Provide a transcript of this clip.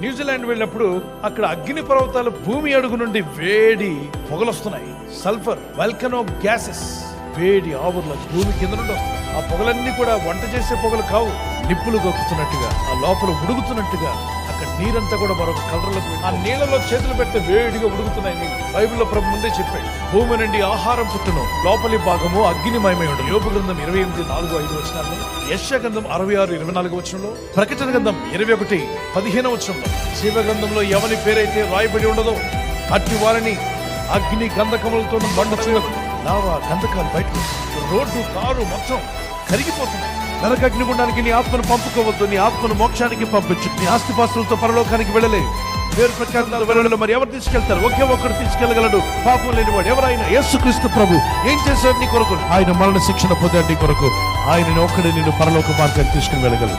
New Zealand వెళ్ళినప్పుడు అక్కడ అగ్ని పర్వతాలు భూమి అడుగు నుండి వేడి పొగలొస్తున్నాయి. సల్ఫర్, వల్కనో గ్యాసెస్, వేడి ఆవుర్ల భూమి కింద నుండి వస్తున్నాయి. ఆ పొగలన్నీ కూడా వంట చేసే పొగలు కావు, నిప్పులు గొక్కుతున్నట్టుగా, ఆ లోపల ఉడుగుతున్నట్టుగా. అక్కడ నీరంతా కూడా మరొక కలర్లకు, ఆ నీళ్ళలో చేతులు పెడితే వేడిగా ఉడుగుతున్నాయి నీళ్ళు. బైబిల్లో ప్రభు ముందే చెప్పాడు, భూమి నుండి ఆహారం పుట్టును, లోపలి భాగము అగ్నిమయమై ఉండదు. యోబు గ్రంథం 28:4-5 వచనాల్లో, యెషయా గ్రంథం 66:24 వచనంలో, ప్రకటన గ్రంథం 21:15 వచనంలో, శివ గ్రంథంలో ఎవరి పేరైతే రాయబడి ఉండదో అట్టి వారిని అగ్ని గంధకములతో మండుచున్న లావా గంధకాలు బయటకు, రోడ్డు కారు మొత్తం కరిగిపోతున్నాయి. నరక అగ్నిగుండానికి నీ ఆత్మను పంపుకోవద్దు, నీ ఆత్మను మోక్షానికి పంపించు. నీ ఆస్తిపాస్తులతో పరలోకానికి వెళ్ళలే. వేరు ప్రకారాలు వెళ్ళలో మరి ఎవరు తీసుకెళ్తారు? ఒకే ఒక్కడు తీసుకెళ్లగలడు, పాపం లేనివాడు ఎవరైనా. యేసుక్రీస్తు ప్రభు ఏం చేశాడు నీ కొరకు? ఆయన మరణ శిక్షణ పొందాడు నీ కొరకు. ఆయన ఒక్కడే నిన్ను పరలోక మార్గానికి తీసుకుని వెళ్ళగలడు.